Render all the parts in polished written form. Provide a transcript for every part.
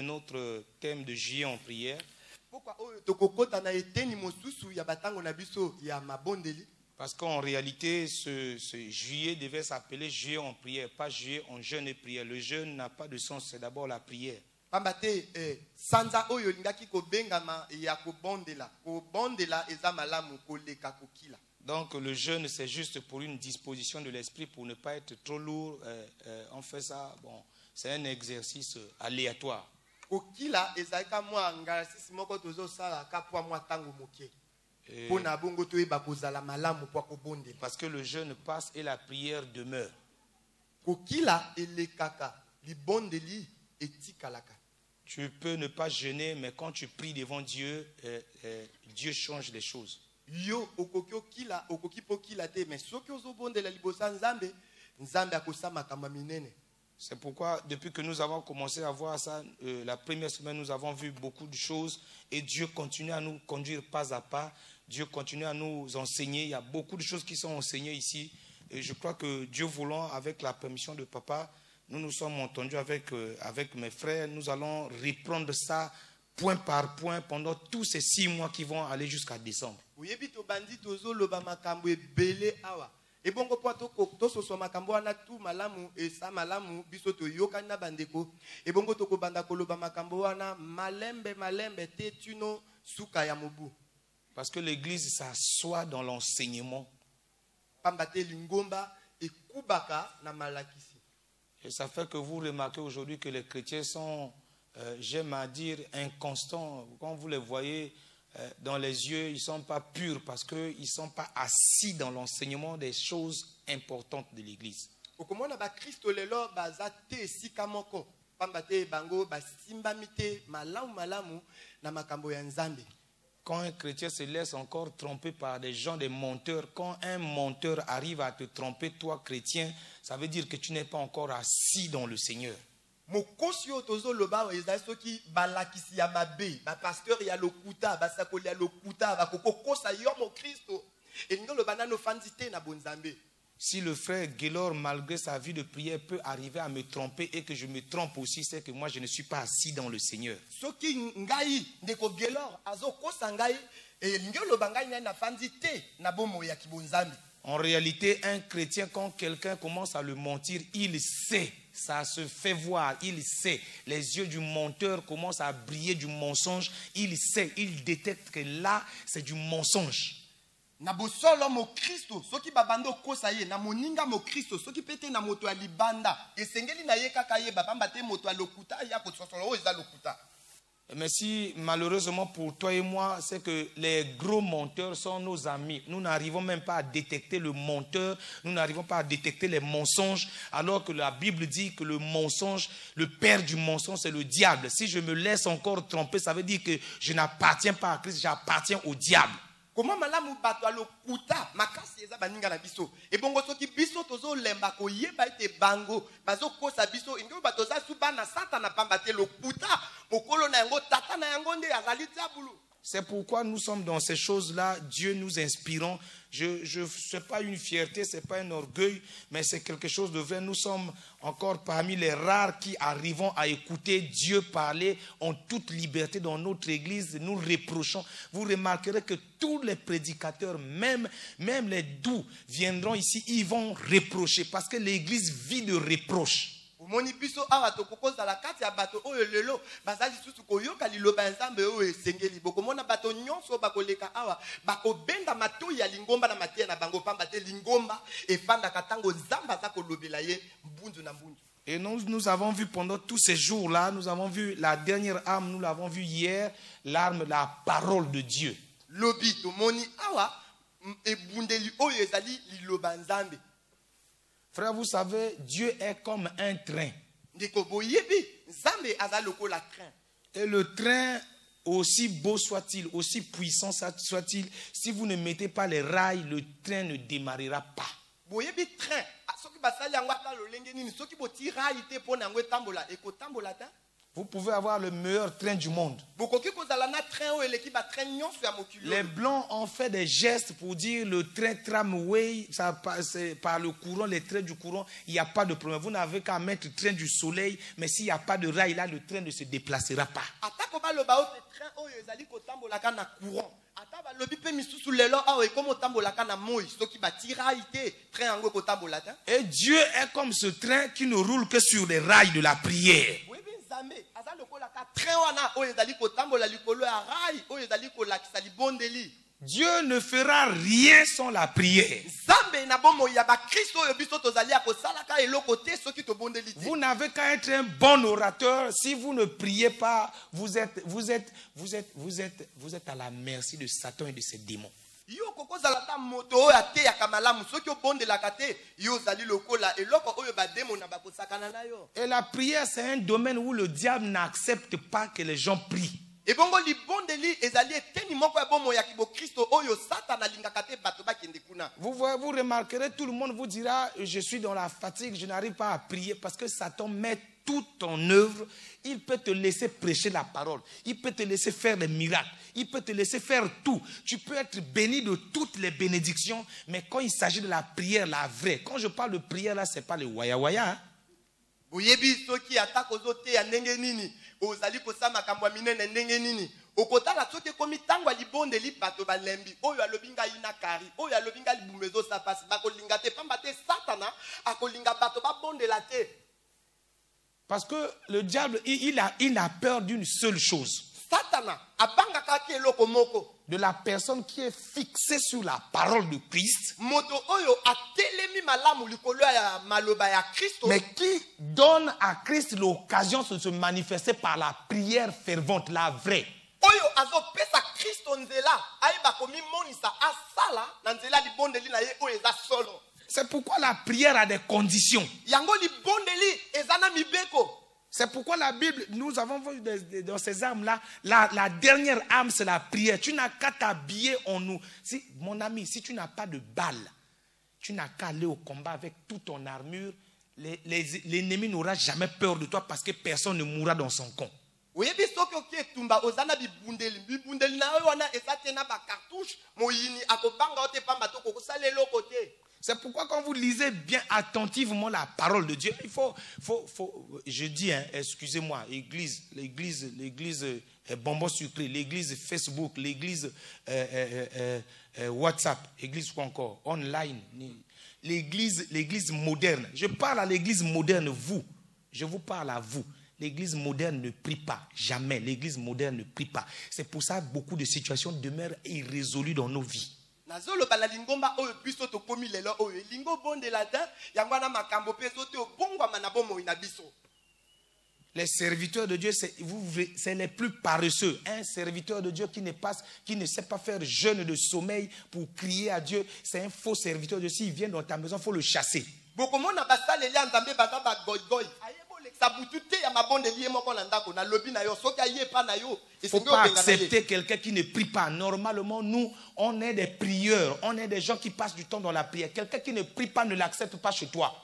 notre thème de juillet en prière. Parce qu'en réalité, ce juillet devait s'appeler juillet en prière, pas juillet en jeûne et prière. Le jeûne n'a pas de sens, c'est d'abord la prière. Donc le jeûne, c'est juste pour une disposition de l'esprit, pour ne pas être trop lourd. On fait ça, bon, c'est un exercice aléatoire. Parce que le jeûne passe et la prière demeure. Tu peux ne pas jeûner, mais quand tu pries devant Dieu, Dieu change les choses. C'est pourquoi, depuis que nous avons commencé à voir ça, la première semaine, nous avons vu beaucoup de choses et Dieu continue à nous conduire pas à pas. Dieu continue à nous enseigner. Il y a beaucoup de choses qui sont enseignées ici. Et je crois que Dieu voulant, avec la permission de papa, nous nous sommes entendus avec mes frères. Nous allons reprendre ça point par point pendant tous ces 6 mois qui vont aller jusqu'à décembre. Parce que l'église s'assoit dans l'enseignement. Et ça fait que vous remarquez aujourd'hui que les chrétiens sont, j'aime à dire, inconstants. Quand vous les voyez dans les yeux, ils ne sont pas purs parce qu'ils ne sont pas assis dans l'enseignement des choses importantes de l'église. Quand un chrétien se laisse encore tromper par des gens, des menteurs, quand un menteur arrive à te tromper, toi chrétien, ça veut dire que tu n'es pas encore assis dans le Seigneur. Si le frère Gaylor, malgré sa vie de prière, peut arriver à me tromper et que je me trompe aussi, c'est que moi je ne suis pas assis dans le Seigneur. En réalité, un chrétien, quand quelqu'un commence à le mentir, il sait, ça se fait voir, il sait. Les yeux du menteur commencent à briller du mensonge, il sait, il détecte que là, c'est du mensonge. Na bosolo mo Kristo soki babando kosa ye na moninga mo Kristo soki pete na moto ya libanda esengeli na ye kaka ye bapamba te moto ya lokuta ya kotosolo eza lokuta. Mais si malheureusement pour toi et moi, c'est que les gros menteurs sont nos amis. Nous n'arrivons même pas à détecter le menteur, nous n'arrivons pas à détecter les mensonges, alors que la Bible dit que le mensonge, le père du mensonge, c'est le diable. Si je me laisse encore tromper, ça veut dire que je n'appartiens pas à Christ, j'appartiens au diable. Comment malamu bato alokuta makasi eza baninga na biso ebongo soki biso tozo lemba ko yeba ete bango bazo kosa biso ingo bato za suba na satana pamba te lokuta mokolo na yango tata na yango nde azali diabulu. C'est pourquoi nous sommes dans ces choses-là, Dieu nous inspirant. Ce n'est pas une fierté, ce n'est pas un orgueil, mais c'est quelque chose de vrai. Nous sommes encore parmi les rares qui arrivons à écouter Dieu parler en toute liberté dans notre église. Nous reprochons. Vous remarquerez que tous les prédicateurs, même les doux, viendront ici, ils vont reprocher parce que l'église vit de reproches. Omoni biso awa tokokoza la kati ya bato oyo lelo bazali susu koyoka liloba nzambe oyo esengeli bokomona bato nyonso bakoleka awa bakobenda matoi ya lingomba na matia na bango pamba te lingomba efanda katango nzamba za kolobela ye mbunzu na mbunzu. Et nous avons vu pendant tous ces jours-là, nous avons vu la dernière arme, nous l'avons vu hier, l'arme, la parole de Dieu. Lobi tomoni awa ebundeli oyo ezali liloba nzambe. Frère, vous savez, Dieu est comme un train. Et le train, aussi beau soit-il, aussi puissant soit-il, si vous ne mettez pas les rails, le train ne démarrera pas. Vous pouvez avoir le meilleur train du monde. Les Blancs ont fait des gestes pour dire le train tramway, ça passe par le courant, les trains du courant, il n'y a pas de problème. Vous n'avez qu'à mettre le train du soleil, mais s'il n'y a pas de rail, là, le train ne se déplacera pas. Et Dieu est comme ce train qui ne roule que sur les rails de la prière. Dieu ne fera rien sans la prière. Vous n'avez qu'à être un bon orateur. Si vous ne priez pas, vous êtes à la merci de Satan et de ses démons. Et la prière, c'est un domaine où le diable n'accepte pas que les gens prient. Vous remarquerez, tout le monde vous dira, je suis dans la fatigue, je n'arrive pas à prier, parce que Satan met tout en œuvre. Il peut te laisser prêcher la parole, il peut te laisser faire des miracles, il peut te laisser faire tout. Tu peux être béni de toutes les bénédictions, mais quand il s'agit de la prière, la vraie, quand je parle de prière là, c'est pas le waya waya. Hein? Ozali kosama kambwa minene ndenge nini okotala soki komi tangwa libondeli bato balembi oyo alobinga ina kari oyo alobinga libumbezo sapasi bakolinga te pamba te satana akolinga bato babondela te. Parce que le diable il a peur d'une seule chose. Satana abanga kaki eloko moko. De la personne qui est fixée sur la parole de Christ, mais qui donne à Christ l'occasion de se manifester par la prière fervente, la vraie. C'est pourquoi la prière a des conditions. C'est pourquoi la Bible, nous avons vu dans ces armes-là, la dernière arme, c'est la prière. Tu n'as qu'à t'habiller en nous. Mon ami, si tu n'as pas de balle, tu n'as qu'à aller au combat avec toute ton armure. L'ennemi n'aura jamais peur de toi parce que personne ne mourra dans son camp. C'est pourquoi quand vous lisez bien attentivement la parole de Dieu, il faut je dis, hein, excusez-moi, l'église bonbon sucré, l'église Facebook, l'église WhatsApp, l'église quoi encore, online, l'église moderne. Je parle à l'église moderne, je vous parle à vous. L'église moderne ne prie pas, jamais. L'église moderne ne prie pas. C'est pour ça que beaucoup de situations demeurent irrésolues dans nos vies. Les serviteurs de Dieu, c'est les plus paresseux. Un serviteur de Dieu qui ne sait pas faire jeûne de sommeil pour crier à Dieu, c'est un faux serviteur de Dieu. S'il vient dans ta maison, il faut le chasser. Il ne faut pas accepter quelqu'un qui ne prie pas. Normalement, nous, on est des prieurs. On est des gens qui passent du temps dans la prière. Quelqu'un qui ne prie pas ne l'accepte pas chez toi.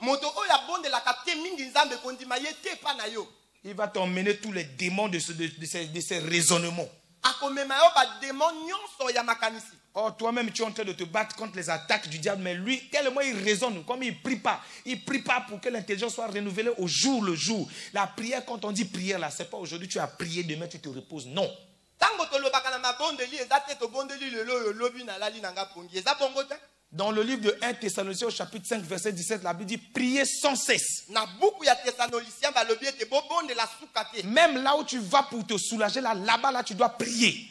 Il va t'emmener tous les démons de ces raisonnements. Oh, toi-même, tu es en train de te battre contre les attaques du diable, mais lui, tellement il raisonne, comme il ne prie pas. Il ne prie pas pour que l'intelligence soit renouvelée au jour le jour. La prière, quand on dit prière, là, ce n'est pas aujourd'hui tu as prié, demain tu te reposes. Non. Dans le livre de 1 Thessaloniciens au chapitre 5 verset 17, la Bible dit priez sans cesse. Même là où tu vas pour te soulager, là-bas là, tu dois prier.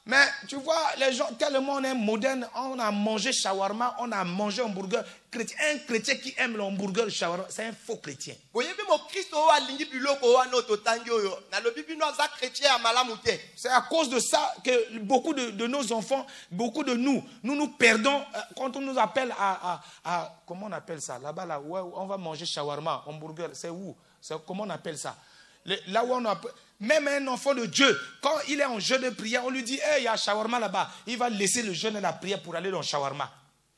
Mais tu vois, les gens, tellement on est moderne, on a mangé shawarma, on a mangé hamburger. Un chrétien qui aime le hamburger, le shawarma, c'est un faux chrétien. C'est à cause de ça que beaucoup de nos enfants, beaucoup de nous perdons quand on nous appelle à comment on appelle ça? Là-bas, là où on va manger shawarma, hamburger, c'est où? Comment on appelle ça? Là où on appelle... Même un enfant de Dieu, quand il est en jeûne de prière, on lui dit, hey, il y a shawarma là-bas. Il va laisser le jeûne et la prière pour aller dans le shawarma.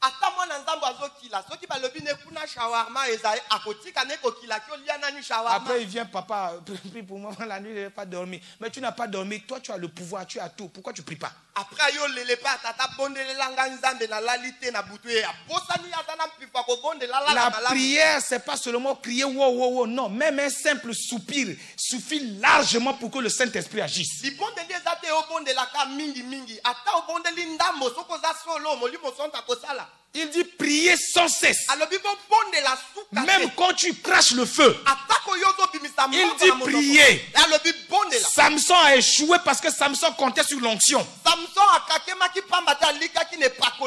ata mwana nzambo azokila soki balobi ne kuna shawarma ezali akotika ne kokila ki olia nani shawarma. Après il vient, papa, prie pour moi la nuit, je n'ai pas dormi. Mais tu n'as pas dormi, toi tu as le pouvoir, tu as tout. Pourquoi tu ne pries pas? Après yo lele pa tata bondelela nga nzambe na lalite na butu ya posani atana mpifa ko bondela la La prière, c'est pas seulement crier wow wow wow, non, même un simple soupir suffit largement pour que le Saint-Esprit agisse. Li bondeli ezate o bondela ka mingi mingi ata o bondeli ndambo soko za solo molimo sonta kosala. Il dit prier sans cesse. Même quand tu craches le feu. Il dit prier. Samson a échoué parce que Samson comptait sur l'onction.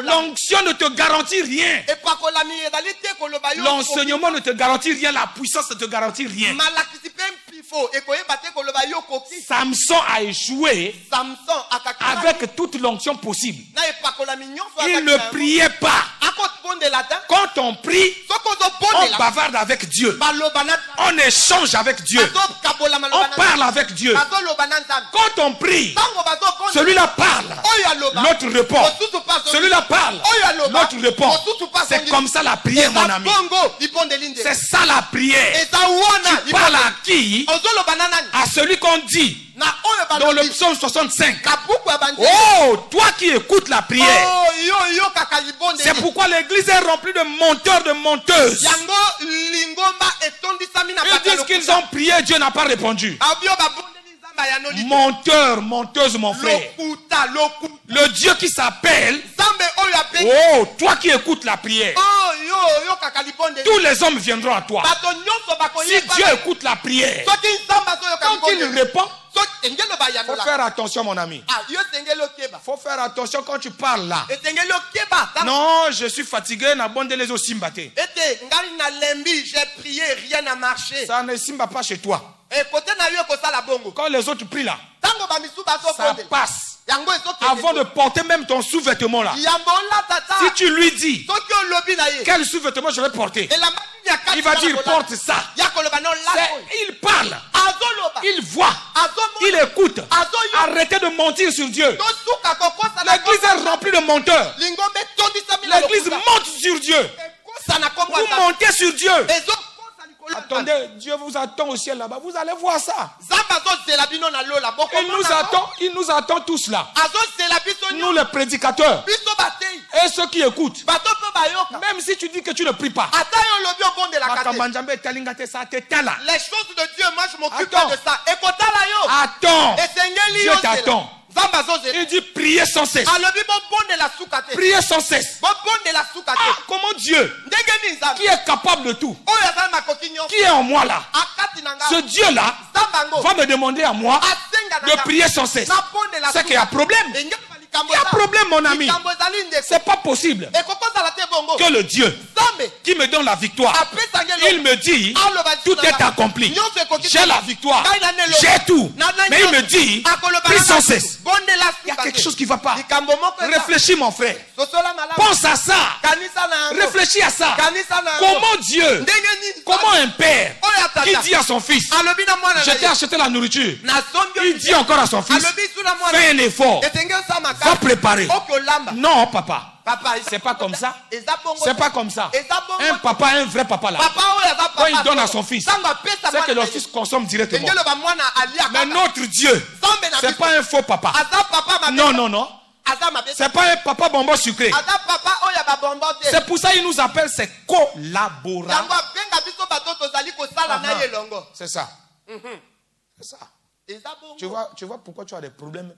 L'onction ne te garantit rien. L'enseignement ne te garantit rien. La puissance ne te garantit rien. Samson a échoué avec toute l'onction possible. Il ne priait pas. Quand on prie, on bavarde avec Dieu. On échange avec Dieu. On parle avec Dieu. Quand on prie, celui-là parle, l'autre répond. Celui-là parle, l'autre répond. C'est comme ça la prière, mon ami. C'est ça la prière. Tu parles à qui? À celui qu'on dit dans le psaume 65. Oh, toi qui écoutes la prière. C'est pourquoi l'église est remplie de menteurs, de menteuses. Ils disent qu'ils ont prié, Dieu n'a pas répondu. Menteur, menteuse, mon frère. Le Dieu qui s'appelle, oh, toi qui écoutes la prière, tous les hommes viendront à toi. Si Dieu écoute la prière, quand il répond, il faut faire attention, mon ami. Il faut faire attention quand tu parles là. Non, je suis fatigué, les os simbate. J'ai prié, rien n'a marché. Ça ne simba pas chez toi. Quand les autres prient là, ça passe. Avant de porter même ton sous-vêtement là. Si tu lui dis quel sous-vêtement je vais porter, il va dire porte ça. Il parle, il voit, il écoute. Arrêtez de mentir sur Dieu. L'église est remplie de menteurs. L'église monte sur Dieu. Vous montez sur Dieu. Attendez, Dieu vous attend au ciel là-bas. Vous allez voir ça. Il nous attend tous là. Nous les prédicateurs. Et ceux qui écoutent. Même si tu dis que tu ne pries pas. Les choses de Dieu, moi je m'occupe pas de ça. Attends. Dieu t'attend. Il dit prier sans cesse. Prier sans cesse. Ah, comment Dieu, qui est capable de tout, qui est en moi là, ce Dieu là va me demander à moi de prier sans cesse. C'est qu'il y a problème. Il y a problème, mon ami. C'est pas possible que le Dieu qui me donne la victoire, il me dit tout est accompli. J'ai la victoire, j'ai tout. Mais il me dit prie sans cesse. Il y a quelque chose qui ne va pas. Réfléchis, mon frère. Pense à ça. Réfléchis à ça. Comment Dieu, comment un père qui dit à son fils, je t'ai acheté la nourriture, il dit encore à son fils, fais un effort, va préparer. Non, papa. C'est pas comme ça. C'est pas comme ça. Un papa, un vrai papa là, quand il donne à son fils, c'est que le fils consomme directement. Mais notre Dieu, c'est pas un faux papa. Non, non, non. C'est pas un papa bonbon sucré. C'est pour ça qu'il nous appelle ses collaborateurs. C'est ça. C'est ça. Tu vois pourquoi tu as des problèmes.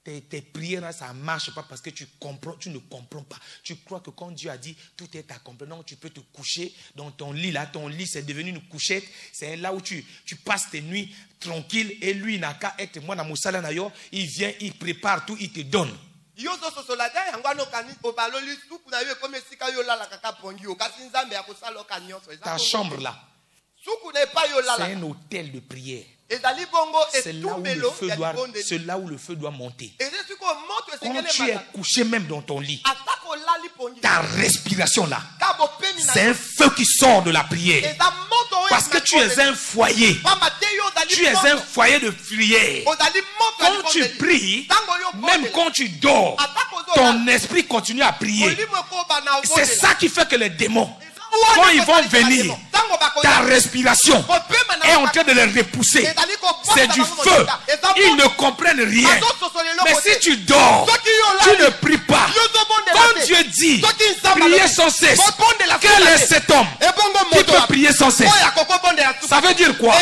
Tes prières, ça ne marche pas parce que tu ne comprends pas. Tu crois que quand Dieu a dit tout est accompli, non, tu peux te coucher dans ton lit. Là, ton lit, c'est devenu une couchette. C'est là où tu passes tes nuits tranquilles. Et lui, il n'a qu'à être moi dans mon salon. Il vient, il prépare tout, il te donne. Ta chambre là, c'est un hôtel de prière. C'est là où le feu doit monter. Quand tu es couché même dans ton lit, ta respiration là, c'est un feu qui sort de la prière. Parce que tu es un foyer. Tu es un foyer de prière. Quand tu pries, même quand tu dors, ton esprit continue à prier. C'est ça qui fait que les démons, quand ils vont venir, ta respiration est en train de les repousser. C'est du feu. Ils ne comprennent rien. Mais si tu dors, tu ne pries pas. Comme Dieu dit, priez sans cesse. Quel est cet homme qui peut prier sans cesse? Ça veut dire quoi?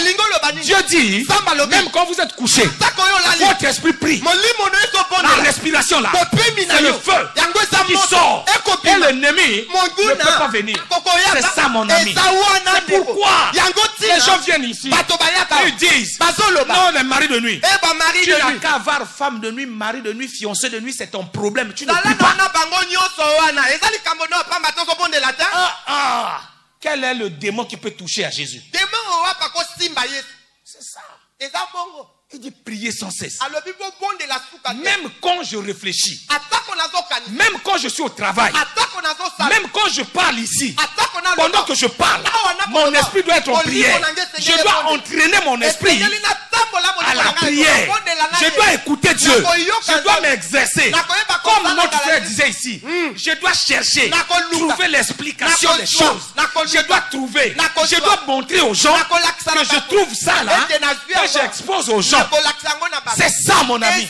Dieu dit, même quand vous êtes couché, votre esprit prie. La respiration là, c'est le feu qui sort. Et l'ennemi ne peut pas venir. C'est ça mon ami. C'est pourquoi les gens viennent ici. Ils disent, non, les maris de nuit. Tu n'as qu'à avoir femme de nuit, mari de nuit, fiancé de nuit, c'est ton problème. Tu ne pries pas. Quel est le démon qui peut toucher à Jésus? C'est ça. Il dit prier sans cesse. Même quand je réfléchis, même quand je suis au travail, même quand je parle ici, pendant que je parle, mon esprit doit être en prière. Je dois entraîner mon esprit à la prière. Je dois écouter Dieu. Je dois m'exercer. Comme notre frère disait ici, je dois chercher, trouver l'explication des choses. Je dois trouver, je dois montrer aux gens que je trouve ça là, que j'expose aux gens. C'est ça mon ami.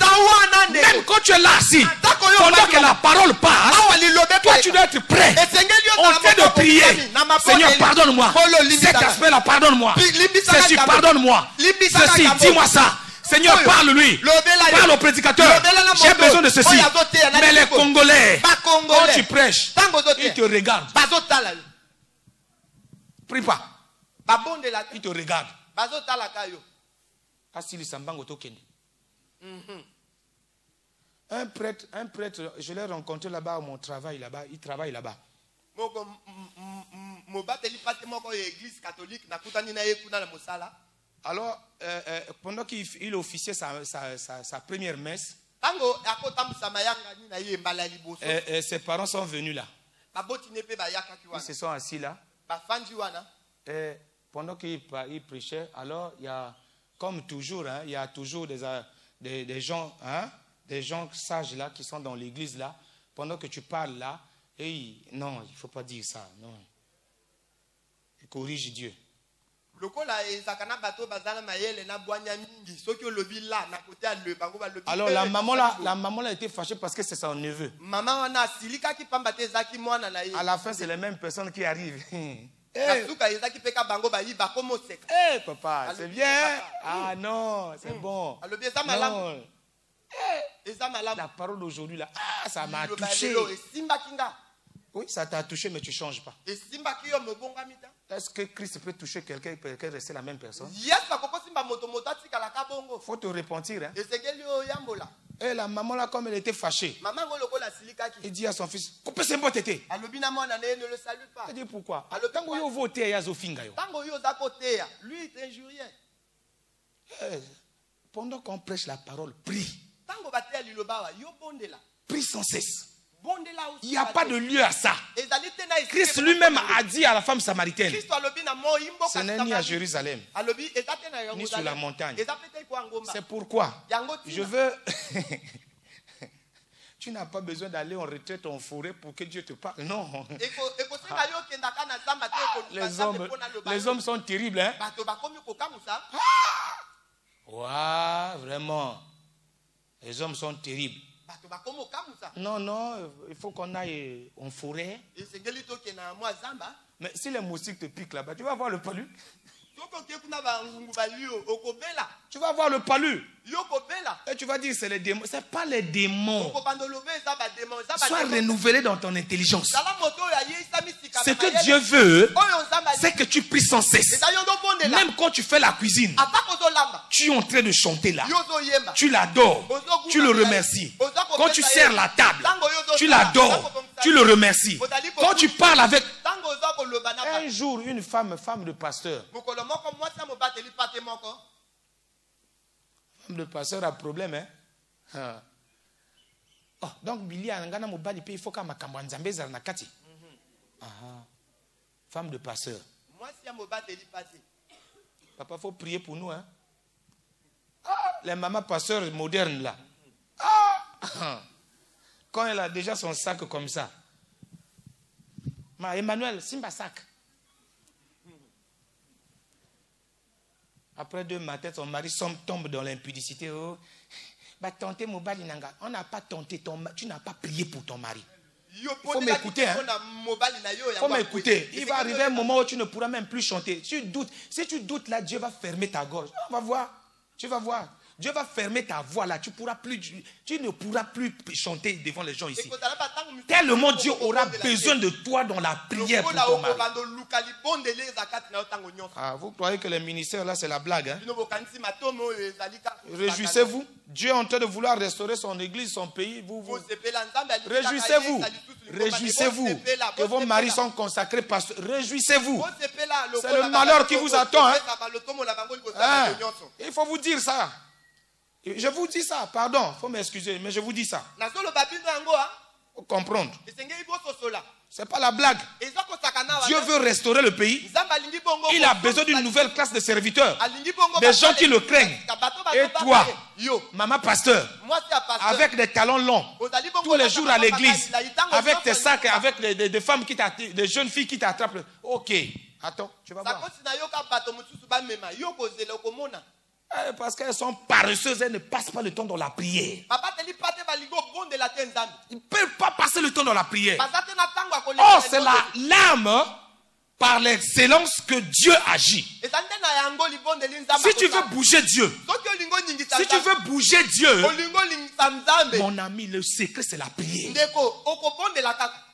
Même quand tu es là assis, pendant que la parole parle, toi tu dois être prêt en train de prier. Seigneur, pardonne-moi. Cet aspect-là, pardonne-moi. Ceci, pardonne-moi. Ceci, dis-moi ça. Seigneur, parle-lui. Parle au prédicateur. J'ai besoin de ceci. Mais les Congolais, quand tu prêches, ils te regardent. Prie pas. Ils te regardent. Un prêtre, je l'ai rencontré là-bas à mon travail là-bas. Il travaille là-bas. Alors, pendant qu'il officiait sa première messe, ses parents sont venus là. Ils se sont assis là. Et pendant qu'il prêchait, alors il y a, comme toujours, hein, il y a toujours des gens, hein, des gens sages là qui sont dans l'église là. Pendant que tu parles là, et non, il ne faut pas dire ça. Non. Il corrige Dieu. Alors la maman là était fâchée parce que c'est son neveu. À la fin, c'est les mêmes personnes qui arrivent. Papa, c'est bien. Ah non, c'est bon. Non. La parole d'aujourd'hui là, ça m'a touché. Oui, ça t'a touché, mais tu ne changes pas. Est-ce que Christ peut toucher quelqu'un et peut rester la même personne? Il faut te repentir. Hein? Et la maman là, comme elle était fâchée, il dit à son fils, coupez ses bottes. Elle dit pourquoi? Lui, il est injurieux. Pendant qu'on prêche la parole, prie. Prie sans cesse. Il n'y a pas de lieu à ça. Christ lui-même a dit à la femme samaritaine, ce n'est ni à Jérusalem, ni sur la montagne. C'est pourquoi je veux... Tu n'as pas besoin d'aller en retraite en forêt pour que Dieu te parle. Non. Les hommes sont terribles. Hein? Waouh, vraiment. Les hommes sont terribles. Non, non, il faut qu'on aille en forêt. Mais si les moustiques te piquent là-bas, tu vas voir le palu. Tu vas voir le palu. Et tu vas dire c'est les démons. Ce n'est pas les démons. Sois renouvelé dans ton intelligence. Ce que Dieu veut, c'est que tu pries sans cesse. Même quand tu fais la cuisine, tu es en train de chanter là. Tu l'adores. Tu le remercies. Quand tu sers la table, tu l'adores. Tu le remercies. Quand tu parles avec... Un jour, une femme de pasteur. Femme de pasteur a problème, hein? Oh, donc, Billy a un mobile, il faut qu'elle nakati. Femme de pasteur. Papa, il faut prier pour nous, hein? Les mamans pasteurs modernes là. Quand elle a déjà son sac comme ça. Emmanuel, simba sac. Après 2 matins, son mari tombe dans l'impudicité. Oh. Bah, tenter Mobali Nanga. On n'a pas tenté ton mari. Tu n'as pas prié pour ton mari. Il faut m'écouter. Hein? Il faut m'écouter. Il va arriver un moment où tu ne pourras même plus chanter. Si tu doutes là, Dieu va fermer ta gorge. On va voir. Tu vas voir. Dieu va fermer ta voix là. Tu ne pourras plus chanter devant les gens ici. Tellement Dieu aura besoin de toi dans la prière pour ton mari. Ah, vous croyez que le ministère là c'est la blague, hein? Réjouissez-vous. Dieu est en train de vouloir restaurer son église, son pays. Réjouissez-vous. Réjouissez-vous que vos maris sont consacrés. Réjouissez-vous. C'est le malheur qui vous attend. Hein? Hein? Il faut vous dire ça. Je vous dis ça, pardon, il faut m'excuser, mais je vous dis ça. Faut comprendre. C'est pas la blague. Dieu veut restaurer le pays. Il a besoin d'une nouvelle classe de serviteurs. Des gens qui le craignent. Et toi, maman pasteur, avec des talons longs, tous les jours à l'église, avec tes sacs, avec des femmes des jeunes filles qui t'attrapent. Ok, attends, tu vas voir. Parce qu'elles sont paresseuses, elles ne passent pas le temps dans la prière. Ils ne peuvent pas passer le temps dans la prière. Oh, c'est l'âme par l'excellence que Dieu agit. Si tu veux bouger Dieu, mon ami, le secret c'est la prière.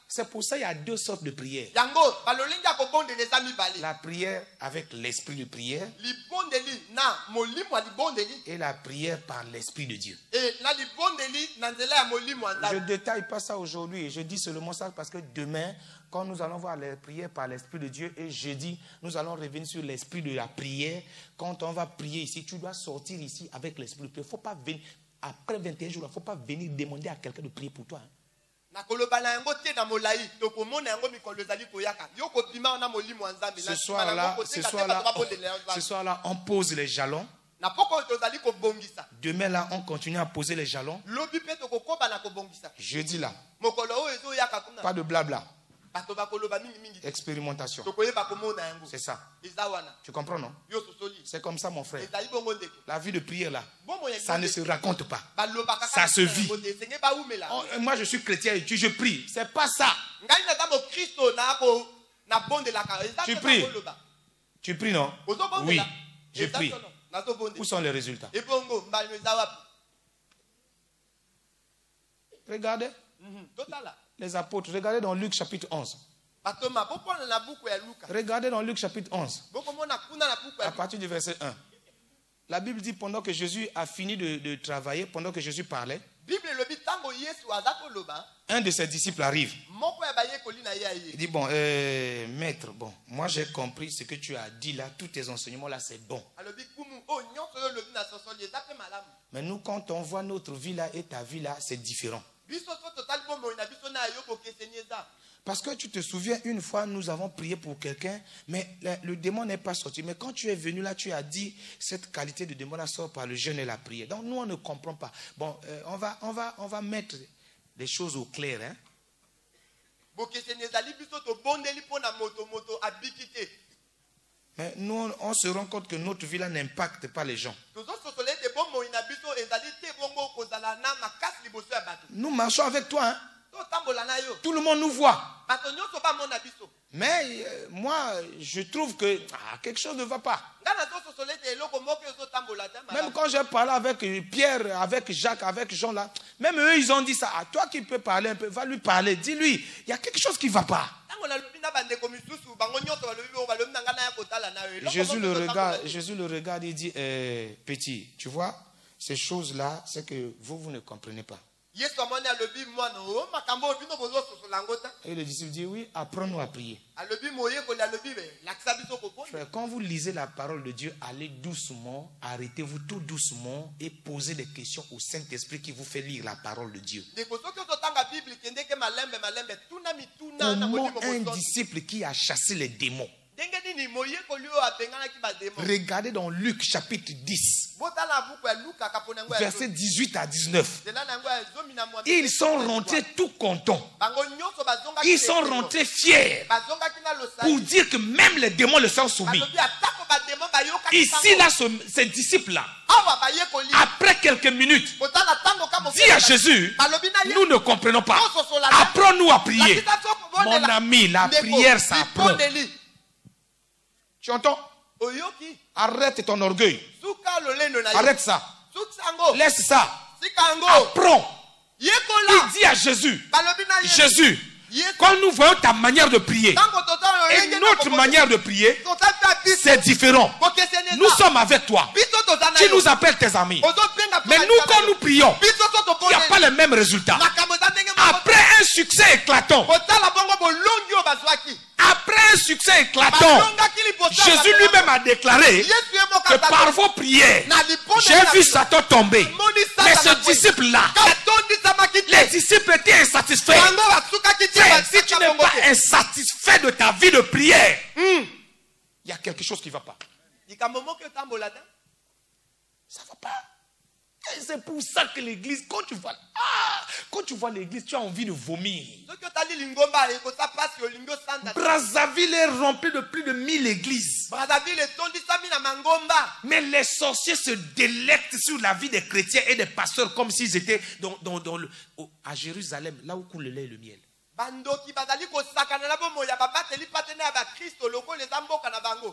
C'est pour ça qu'il y a 2 sortes de prières. La prière avec l'esprit de prière et la prière par l'esprit de Dieu. Je ne détaille pas ça aujourd'hui. Je dis seulement ça parce que demain, quand nous allons voir les prières par l'esprit de Dieu et jeudi, nous allons revenir sur l'esprit de la prière. Quand on va prier ici, tu dois sortir ici avec l'esprit de prière. Il ne faut pas venir, après 21 jours, il ne faut pas venir demander à quelqu'un de prier pour toi. Hein. Ce soir-là, on pose les jalons. Demain là, on continue à poser les jalons. Jeudi là, pas de blabla. Expérimentation. C'est ça. Tu comprends, non? C'est comme ça, mon frère. La vie de prière là, ça ne se raconte pas. Ça se vit. Oh, moi, je suis chrétien et je prie. C'est pas ça. Tu pries. Tu pries, non? Oui, je prie. Où sont les résultats? Regardez. Les apôtres, regardez dans Luc chapitre 11. Regardez dans Luc chapitre 11. À partir du verset 1. La Bible dit pendant que Jésus a fini de travailler, pendant que Jésus parlait, un de ses disciples arrive. Il dit, bon, maître, bon, moi j'ai compris ce que tu as dit là, tous tes enseignements là, c'est bon. Mais nous, quand on voit notre vie là et ta vie là, c'est différent. Parce que tu te souviens, une fois, nous avons prié pour quelqu'un, mais le démon n'est pas sorti. Mais quand tu es venu là, tu as dit, cette qualité de démon là sort par le jeûne et la prière. Donc nous, on ne comprend pas. Bon, on va mettre les choses au clair. Hein? Mais nous, on se rend compte que notre vie là n'impacte pas les gens. Nous marchons avec toi. Hein? Tout le monde nous voit. Mais moi, je trouve que quelque chose ne va pas. Même quand j'ai parlé avec Pierre, avec Jacques, avec Jean là, même eux, ils ont dit ça. Ah, toi qui peux parler un peu, va lui parler. Dis-lui, il y a quelque chose qui ne va pas. Jésus le regarde et dit, petit, tu vois, ces choses-là, c'est que vous ne comprenez pas. Et le disciple dit, oui, apprends-nous à prier. Frère, quand vous lisez la parole de Dieu, allez doucement, arrêtez-vous tout doucement et posez des questions au Saint-Esprit qui vous fait lire la parole de Dieu. Comment un disciple qui a chassé les démons Regardez dans Luc chapitre 10, versets 18 à 19. Ils sont rentrés tout contents. Ils sont rentrés fiers pour dire que même les démons le sont soumis. Ici, là, ces disciples-là, après quelques minutes, dit à Jésus, nous ne comprenons pas. Apprends-nous à prier. Mon ami, la prière s'apprend. Tu entends? Arrête ton orgueil. Arrête ça. Laisse ça. Apprends. Il dit à Jésus, Jésus, quand nous voyons ta manière de prier et notre manière de prier, c'est différent. Nous sommes avec toi. Tu nous appelles tes amis. Mais nous, quand nous prions, il n'y a pas le même résultat. Après un succès éclatant, Jésus lui-même a déclaré que par vos prières, j'ai vu Satan tomber. Mais ce disciple-là, les disciples étaient insatisfaits. Si tu n'es pas insatisfait de ta vie de prière, il y a quelque chose qui ne va pas. Ça ne va pas. Et c'est pour ça que l'église, quand tu vois l'église, tu as envie de vomir. Brazzaville est rempli de plus de 1000 églises. Mais les sorciers se délectent sur la vie des chrétiens et des pasteurs comme s'ils étaient à Jérusalem, là où coule le lait et le miel.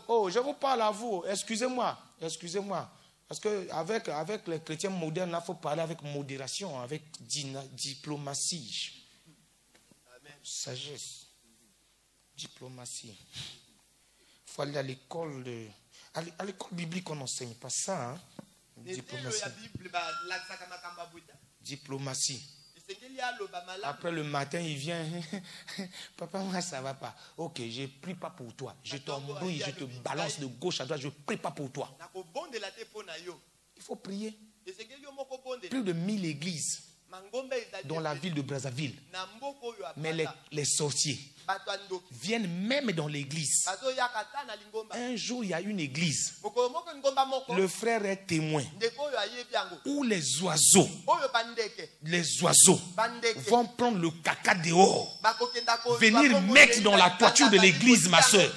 Oh, je vous parle à vous. Excusez-moi. Parce qu'avec les chrétiens modernes, il faut parler avec modération, avec diplomatie. Amen. Sagesse. Diplomatie. Il faut aller à l'école à l'école biblique, on n'enseigne pas ça. Hein? Diplomatie. Diplomatie. Après le matin, il vient. Papa, moi, ça ne va pas. Ok, je ne prie pas pour toi. Je t'embrouille, je te balance de gauche à droite. Je ne prie pas pour toi. Il faut prier. Plus de 1000 églises dans la ville de Brazzaville. Mais les sorciers viennent même dans l'église. Un jour, il y a une église. Le frère est témoin. Où les oiseaux vont prendre le caca dehors, venir mettre dans la toiture de l'église, ma soeur.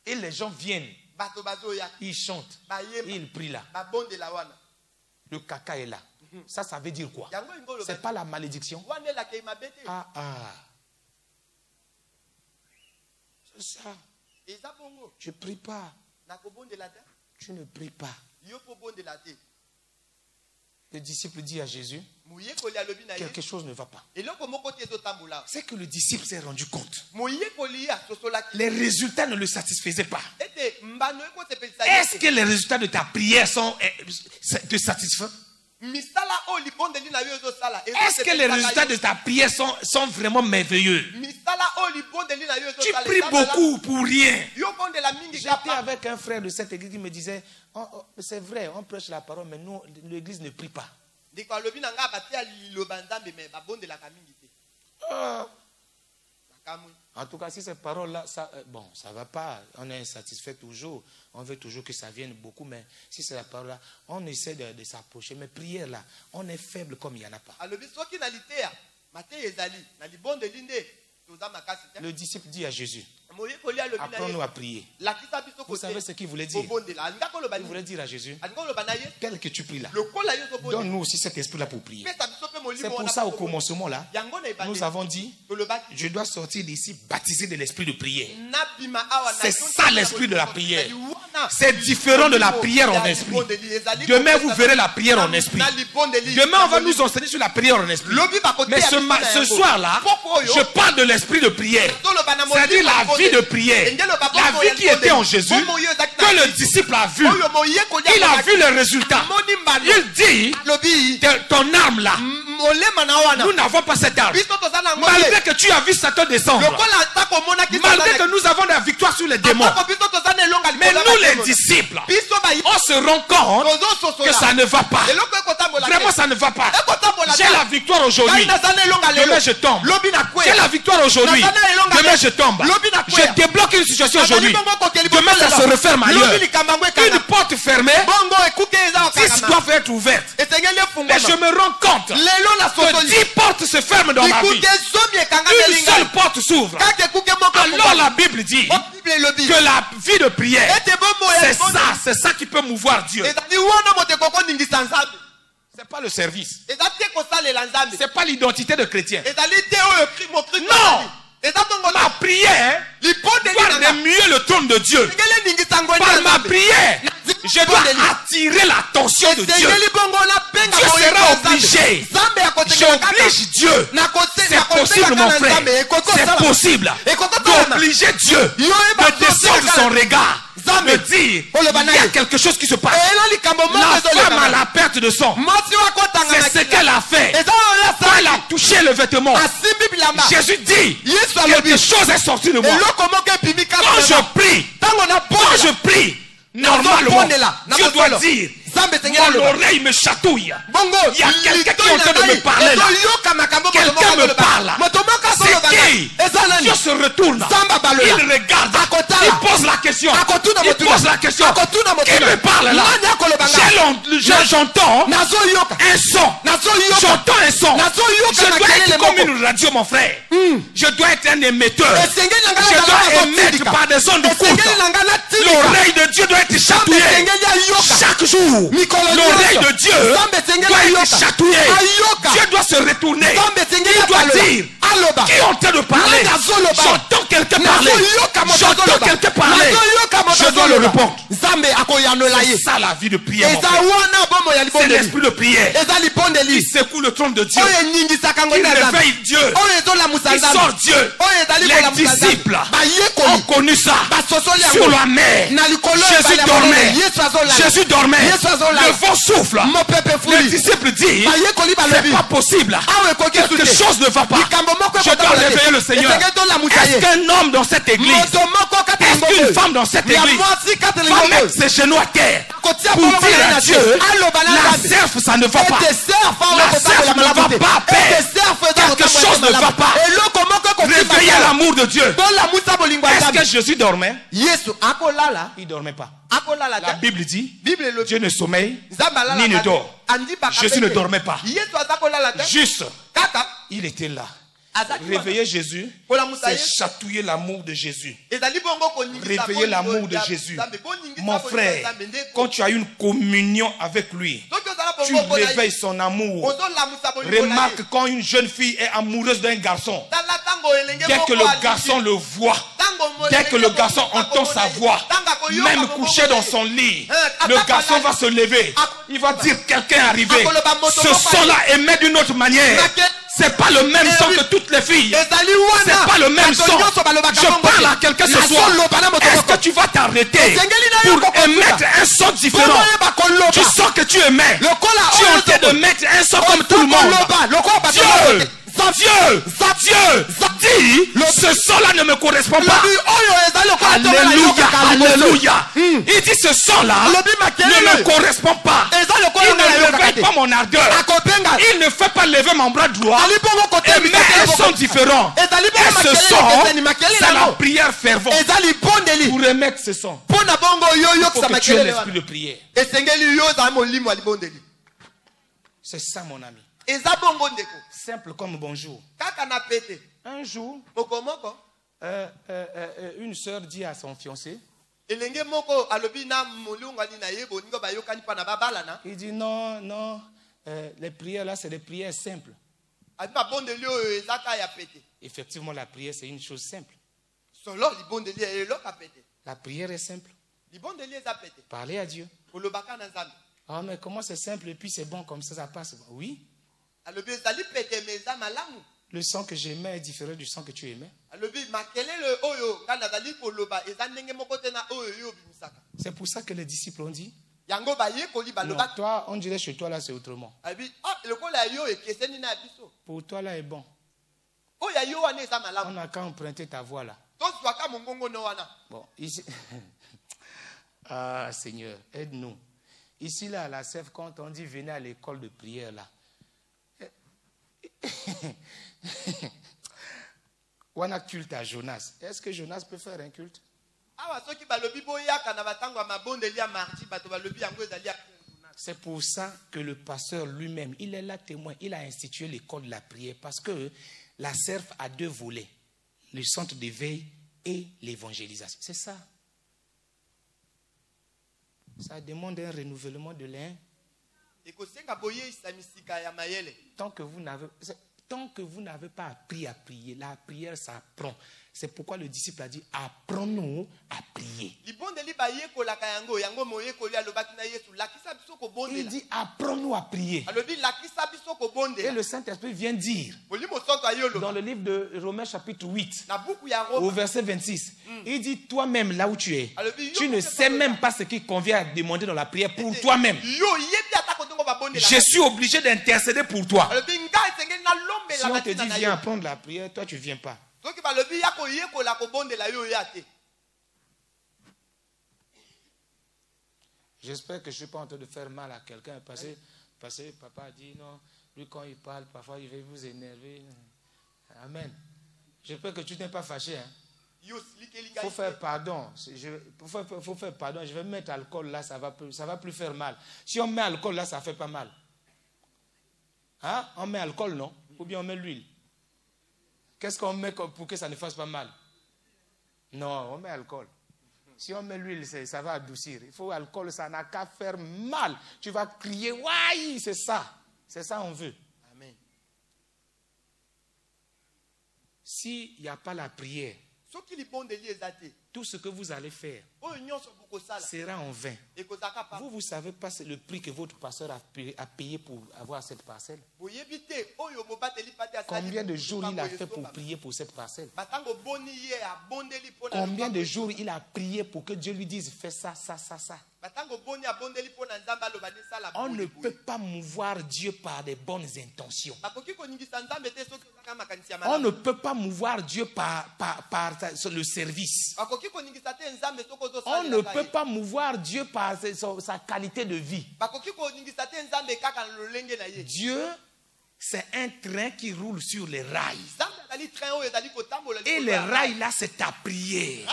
Et les gens viennent. Ils chantent. Ils prient là. Le caca est là. Ça veut dire quoi? C'est pas la malédiction. C'est ça. Je ne prie pas. Tu ne pries pas. Le disciple dit à Jésus, quelque chose ne va pas. C'est que le disciple s'est rendu compte. Les résultats ne le satisfaisaient pas. Est-ce que les résultats de ta prière te satisfont? Est-ce que les résultats de ta prière sont vraiment merveilleux? Tu pries beaucoup pour rien. J'étais avec un frère de cette église qui me disait, c'est vrai, on prêche la parole, mais nous, l'église ne prie pas. En tout cas, si ces paroles-là, ça ne va pas. On est insatisfait toujours. On veut toujours que ça vienne beaucoup. Mais si c'est la parole-là, on essaie de s'approcher. Mais prière là, on est faible comme il n'y en a pas. Le disciple dit à Jésus, apprends-nous à prier. Vous savez ce qu'il voulait dire? Il voulait dire à Jésus, tel que tu pries là, donne-nous aussi cet esprit-là pour prier. C'est pour ça au commencement là, nous avons dit, je dois sortir d'ici baptisé de l'esprit de prière. C'est ça l'esprit de la prière. C'est différent de la prière en esprit. Demain vous verrez la prière en esprit. Demain on va nous enseigner sur la prière en esprit. Mais ce soir là, je parle de l'esprit de prière. C'est-à-dire la vie de prière. La vie qui était en Jésus, que le disciple a vu. Il a vu le résultat. Il dit, ton âme là, Nous n'avons pas cette arme. Malgré que tu as vu Satan descendre, malgré que nous avons la victoire sur les démons, mais nous les disciples, on se rend compte que ça ne va pas. Vraiment, ça ne va pas. J'ai la victoire aujourd'hui. Demain, je tombe. J'ai la victoire aujourd'hui. Demain, je tombe. Je débloque une situation aujourd'hui. Demain, ça se referme ailleurs. Une porte fermée, 10 doivent être ouvertes. Mais je me rends compte que 10 portes se ferment dans ma vie. Une seule porte s'ouvre. Alors la Bible dit que la vie de prière, c'est ça qui peut mouvoir Dieu. C'est pas le service. C'est pas l'identité de chrétien. Non! Ma prière doit remuer le trône de Dieu. Par ma prière, je dois attirer l'attention de Dieu. Dieu sera obligé. J'oblige Dieu. C'est possible, mon frère. C'est possible d'obliger Dieu de descendre son regard, de dire il y a quelque chose qui se passe. La femme a la perte de sang. C'est ce qu'elle a fait. Quand elle a touché le vêtement, Jésus dit quelque chose est sorti de moi. Quand je prie, normalement, Dieu doit dire mon oreille me chatouille. Il y a quelqu'un qui est en train de me parler là. Quelqu'un me parle. C'est qui? Dieu se retourne. Il regarde. Il pose la question. Il pose la question. Qui me parle là? J'entends un son. J'entends un son. Je dois être comme une radio, mon frère. Je dois être un émetteur. Je dois émettre par des ondes courtes. L'oreille de Dieu doit être chatouillée chaque jour. L'oreille de Dieu doit être chatouillée. Dieu doit se retourner. Il doit dire qui est en train de parler. J'entends quelqu'un parler. J'entends quelqu'un parler. Je dois le répondre. C'est ça la vie de prière, mon frère. C'est l'esprit de prière. Il secoue le trône de Dieu. Il réveille Dieu. Il sort Dieu. Les disciples ont connu ça sur la mer. Jésus dormait. Le vent souffle. Les disciples disent c'est pas possible. Quelque chose ne va pas. Je dois réveiller le Seigneur. Est-ce qu'un homme dans cette église, est-ce qu'une femme dans cette église va mettre ses genoux à terre pour dire à Dieu la serve ça ne va pas. La serve ne va pas, Père. Quelque chose ne va pas. Réveillez l'amour de Dieu. Est-ce que Jésus dormait? Il ne dormait pas. La Bible dit Dieu ne sommeille ni ne dort. Jésus ne dormait pas. Juste, il était là. Réveiller Jésus, c'est chatouiller l'amour de Jésus. Réveiller l'amour de Jésus. Mon frère, quand tu as une communion avec lui, tu réveilles son amour. Remarque quand une jeune fille est amoureuse d'un garçon, dès que le garçon le voit, dès que le garçon entend sa voix, même couché dans son lit, le garçon va se lever. Il va dire quelqu'un est arrivé. Ce son-là émet d'une autre manière. C'est pas le même son que toutes les filles. C'est pas le même son. Je parle à quelqu'un ce soir. Est-ce que tu vas t'arrêter pour émettre un son différent? Tu sens que tu émets. Tu es en train de mettre un son comme tout le monde. Dieu dit, ce son-là ne me correspond pas. Alléluia, alléluia. Il dit ce son-là ne me correspond pas. Il ne réveille pas mon ardeur. Il ne fait pas lever mon bras droit et met un son différent. Et ce son, c'est la prière fervente. Pour remettre ce son, il faut que tu aies l'esprit de prière. C'est ça, mon ami. Simple comme bonjour. Un jour, une sœur dit à son fiancé, il dit non, non, les prières là c'est des prières simples. Effectivement, la prière c'est une chose simple. La prière est simple. Parler à Dieu. Ah, mais comment c'est simple et puis c'est bon comme ça passe? Oui. Le sang que j'aimais est différent du sang que tu aimais. C'est pour ça que les disciples ont dit Yango bayekoli Non, baloba. toi, on dirait chez toi là, c'est autrement. Abi ah lokola yo ekeseni na biso. Pour toi là est bon. Oya yo wana eza On malamu. n'a qu'à emprunter ta voix là. To zwaka mongongo no wana. Bon, ici. Ah, Seigneur, aide-nous. Ici, là, à la CEF, quand on dit venez à l'école de prière, là. On a culte à Jonas. Est-ce que Jonas peut faire un culte? Awa soki balobi boyaka na batango ya mabondeli ya mardi bato balobi yango ezali ya. C'est pour ça que le pasteur lui-même, il est là témoin. Il a institué l'école de la prière parce que la CERF a 2 volets. Le centre d'éveil et l'évangélisation. C'est ça. Ça demande un renouvellement de l'un. Tant que vous n'avez pas appris à prier, la prière s'apprend. C'est pourquoi le disciple a dit, apprends-nous à prier. Il dit, apprends-nous à prier. Et le Saint-Esprit vient dire, dans le livre de Romains chapitre 8, au verset 26, il dit, toi-même, là où tu es, tu ne sais même pas ce qui convient à demander dans la prière pour toi-même. Je suis obligé d'intercéder pour toi. Si on te dit, viens apprendre la prière, toi, tu ne viens pas. J'espère que je ne suis pas en train de faire mal à quelqu'un. Parce que papa dit non, lui quand il parle, parfois il va vous énerver. Amen. J'espère que tu n'es pas fâché. Il faut faire pardon. Faut faire pardon. Je vais mettre alcool là, ça va plus faire mal. Si on met alcool là, ça ne fait pas mal. Hein? On met alcool, non? Ou bien on met l'huile? Qu'est-ce qu'on met pour que ça ne fasse pas mal? Non, on met alcool. Si on met l'huile, ça va adoucir. Il faut alcool, ça n'a qu'à faire mal. Tu vas crier, ouais, c'est ça. C'est ça on veut. Amen. S'il n'y a pas la prière, tout ce que vous allez faire sera en vain. Vous ne savez pas le prix que votre pasteur a payé pour avoir cette parcelle. Combien de jours il a fait pour prier pour cette parcelle? Combien de jours il a prié pour que Dieu lui dise fais ça, ça, ça, ça. On ne peut pas mouvoir Dieu par des bonnes intentions. On ne peut pas mouvoir Dieu par le service. On ne peut pas mouvoir Dieu par sa qualité de vie. Dieu, c'est un train qui roule sur les rails. Et les rails là, c'est ta prière.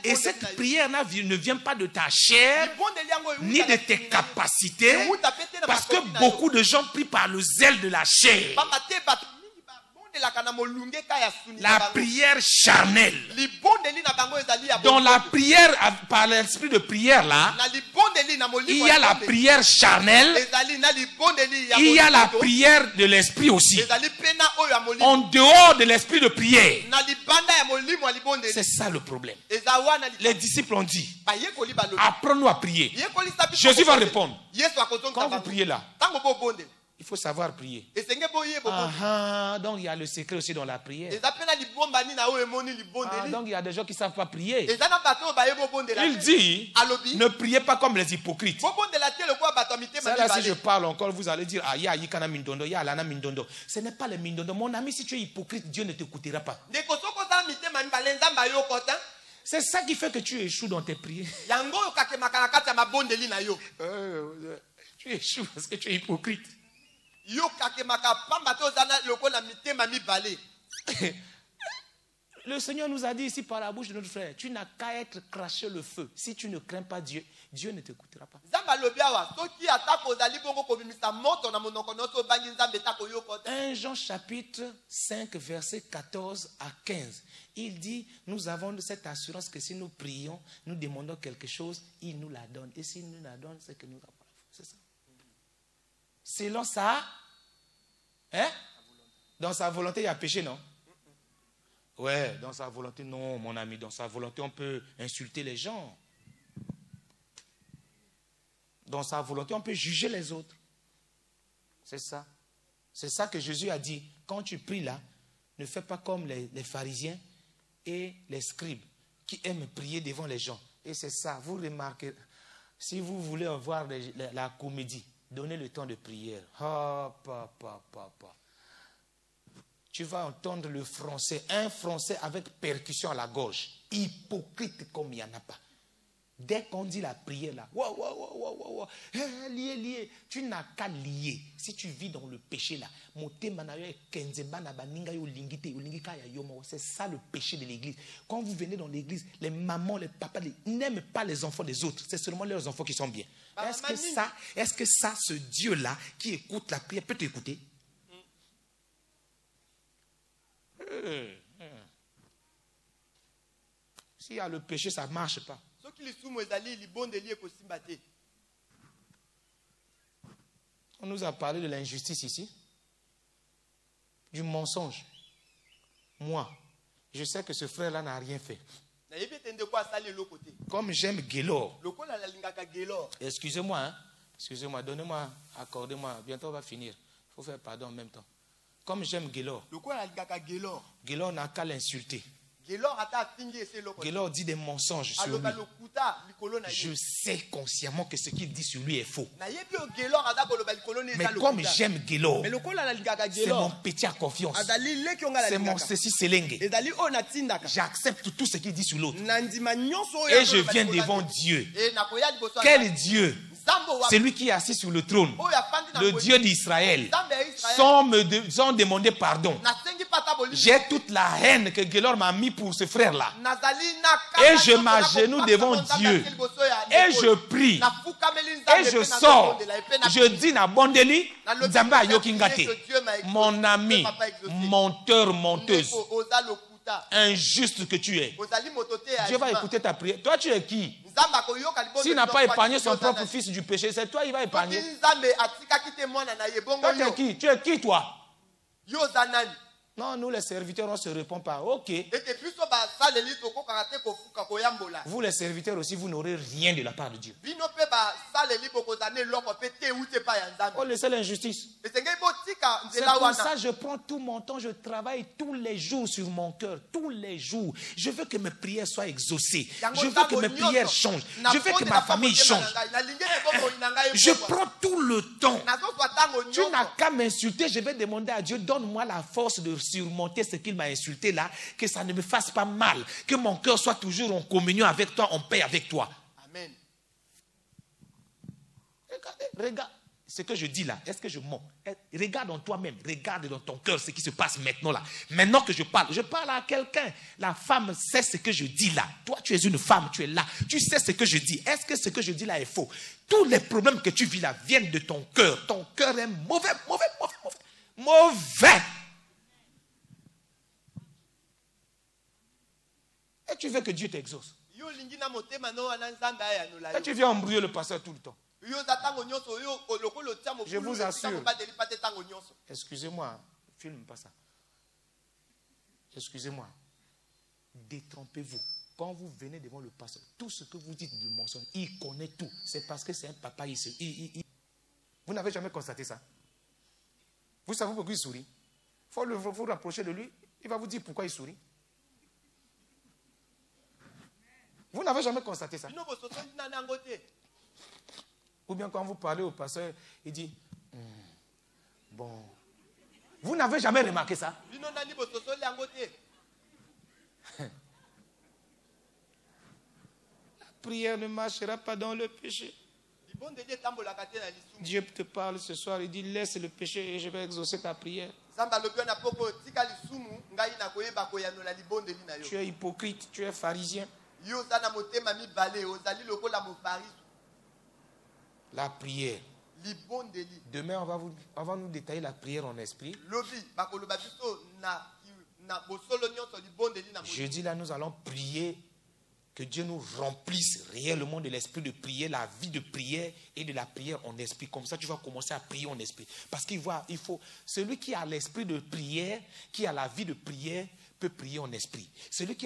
Et cette prière là ne vient pas de ta chair, ni de tes capacités, parce que beaucoup de gens prient par le zèle de la chair. La prière charnelle. Dans la prière, par l'esprit de prière là, il y a la prière charnelle, il y a la prière de l'esprit aussi. En dehors de l'esprit de prière. C'est ça le problème. Les disciples ont dit, apprenons à prier. Jésus va répondre. Quand vous priez là, il faut savoir prier. Donc il y a le secret aussi dans la prière. Donc il y a des gens qui ne savent pas prier. Il dit, ne priez pas comme les hypocrites. Ça, là, si je parle encore, vous allez dire, il y a Yikana Mindondo, il y a Alana Mindondo. Ce n'est pas les Mindondo. Mon ami, si tu es hypocrite, Dieu ne t'écoutera pas. C'est ça qui fait que tu échoues dans tes prières. Tu échoues parce que tu es hypocrite. Le Seigneur nous a dit ici par la bouche de notre frère, tu n'as qu'à être craché le feu. Si tu ne crains pas Dieu, Dieu ne t'écoutera pas. 1 Jean chapitre 5 verset 14 à 15. Il dit, nous avons cette assurance que si nous prions, nous demandons quelque chose, il nous la donne. Et s'il nous la donne, c'est que nous avons la foi. C'est ça. Selon ça, dans sa volonté, il y a péché, non? Ouais, dans sa volonté, non, mon ami. Dans sa volonté, on peut insulter les gens. Dans sa volonté, on peut juger les autres. C'est ça. C'est ça que Jésus a dit. Quand tu pries là, ne fais pas comme les pharisiens et les scribes qui aiment prier devant les gens. Et c'est ça, vous remarquez. Si vous voulez voir la comédie, donnez le temps de prière. Ah, papa. Tu vas entendre le français, un français avec percussion à la gorge. Hypocrite comme il n'y en a pas. Dès qu'on dit la prière là, lié, tu n'as qu'à lier. Si tu vis dans le péché là, c'est ça le péché de l'église. Quand vous venez dans l'église, les mamans, les papas n'aiment pas les enfants des autres. C'est seulement leurs enfants qui sont bien. Est-ce que ça, ce Dieu là qui écoute la prière peut t'écouter? S'il y a le péché, ça ne marche pas. On nous a parlé de l'injustice ici, du mensonge. Moi, je sais que ce frère-là n'a rien fait. Comme j'aime Gaylor. Excusez-moi, hein? Excusez-moi, donnez-moi, accordez-moi. Bientôt on va finir. Il faut faire pardon en même temps. Comme j'aime Gaylor, Gaylor n'a qu'à l'insulter. Gaylor dit des mensonges sur lui. Je sais consciemment que ce qu'il dit sur lui est faux. Mais comme j'aime Gaylor, c'est mon petit à confiance. C'est mon ceci selenge. J'accepte tout ce qu'il dit sur l'autre. Et je viens devant Dieu. Quel Dieu? C'est lui qui est assis sur le trône, le Dieu d'Israël, sans demander pardon. J'ai toute la haine que Gaylor m'a mis pour ce frère-là. Et je m'agenouille devant Dieu. Et je prie. Et je sors. Je dis na bondeli, Nzamba yokingate. Mon ami, menteur, menteuse, injuste que tu es. Dieu va écouter ta prière. Toi, tu es qui? S'il n'a pas épargné son propre fils du péché, c'est toi, il va épargner. Toi, tu es qui? Tu es qui, toi? Non, nous les serviteurs, on ne se répond pas. Ok. Vous les serviteurs aussi, vous n'aurez rien de la part de Dieu. Oh, laissez l'injustice. C'est pour ça que je prends tout mon temps, je travaille tous les jours sur mon cœur, tous les jours. Je veux que mes prières soient exaucées. Je veux que mes prières changent. Je veux que ma famille change. Je prends tout le temps. Tu n'as qu'à m'insulter, je vais demander à Dieu, donne-moi la force de surmonter ce qu'il m'a insulté là, que ça ne me fasse pas mal, que mon cœur soit toujours en communion avec toi, en paix avec toi. Amen. Regarde ce que je dis là. Est-ce que je mens? Regarde en toi-même, regarde dans ton cœur ce qui se passe maintenant là. Maintenant que je parle à quelqu'un. La femme sait ce que je dis là. Toi, tu es une femme, tu es là. Tu sais ce que je dis. Est-ce que ce que je dis là est faux? Tous les problèmes que tu vis là viennent de ton cœur. Ton cœur est mauvais. Et tu veux que Dieu t'exauce. Et tu viens embrouiller le pasteur tout le temps. Je vous assure. Excusez-moi, filme pas ça. Excusez-moi. Détrompez-vous. Quand vous venez devant le pasteur, tout ce que vous dites du mensonge, il connaît tout. C'est parce que c'est un papa ici. Vous n'avez jamais constaté ça? Vous savez pourquoi il sourit? Il faut vous rapprocher de lui. Il va vous dire pourquoi il sourit. Vous n'avez jamais constaté ça? Ou bien quand vous parlez au pasteur, il dit, bon. Vous n'avez jamais remarqué ça? La prière ne marchera pas dans le péché. Dieu te parle ce soir, il dit, laisse le péché et je vais exaucer ta prière. Tu es hypocrite, tu es pharisien. La prière. Demain, on va nous détailler la prière en esprit. Jeudi, là, nous allons prier que Dieu nous remplisse réellement de l'esprit de prière, la vie de prière et de la prière en esprit. Comme ça, tu vas commencer à prier en esprit. Parce qu'il faut, celui qui a l'esprit de prière, qui a la vie de prière, peut prier en esprit. Celui qui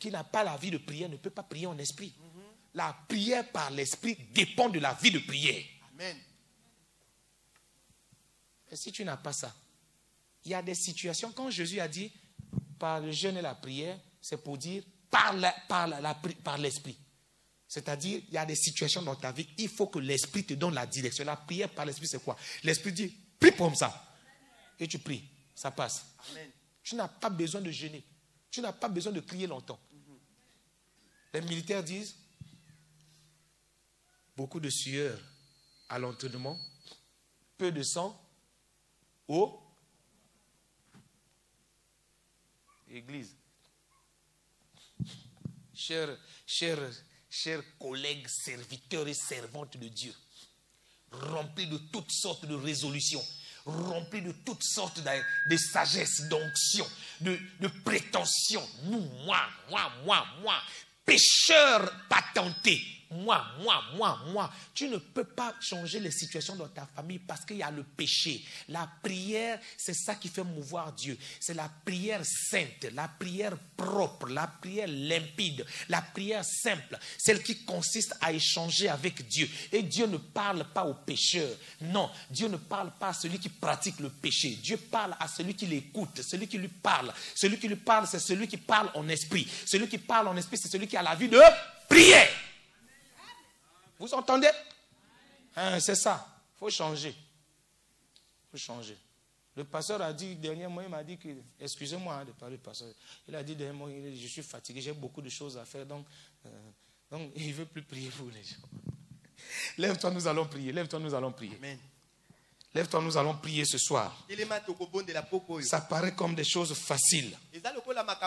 n'a pas la vie de prière ne peut pas prier en esprit. La prière par l'esprit dépend de la vie de prière. Amen. Et si tu n'as pas ça, il y a des situations, quand Jésus a dit par le jeûne et la prière, c'est pour dire par l'esprit. C'est-à-dire, il y a des situations dans ta vie, il faut que l'Esprit te donne la direction. La prière par l'Esprit, c'est quoi? L'Esprit dit, prie comme ça. Et tu pries, ça passe. Amen. Tu n'as pas besoin de jeûner. Tu n'as pas besoin de crier longtemps. Les militaires disent, beaucoup de sueur à l'entraînement, peu de sang au Église. Chers collègues, serviteurs et servantes de Dieu, remplis de toutes sortes de résolutions, remplis de toutes sortes de sagesse, d'onction, de prétention. Moi, pécheur patenté. Moi. Tu ne peux pas changer les situations dans ta famille parce qu'il y a le péché. La prière, c'est ça qui fait mouvoir Dieu. C'est la prière sainte, la prière propre, la prière limpide, la prière simple, celle qui consiste à échanger avec Dieu. Et Dieu ne parle pas aux pécheurs. Non, Dieu ne parle pas à celui qui pratique le péché. Dieu parle à celui qui l'écoute, celui qui lui parle. Celui qui lui parle, c'est celui qui parle en esprit. Celui qui parle en esprit, c'est celui qui a la vie de prière. Vous entendez? C'est ça. Il faut changer. Il faut changer. Le pasteur a dit, dernièrement, il m'a dit que, excusez-moi de parler, pasteur. Il a dit dernièrement, je suis fatigué, j'ai beaucoup de choses à faire, donc il ne veut plus prier pour les gens. Lève-toi, nous allons prier. Lève-toi, nous allons prier. Amen. Lève-toi, nous allons prier ce soir. Telema tokobondela poko oyo. Ça paraît comme des choses faciles. Eza lokola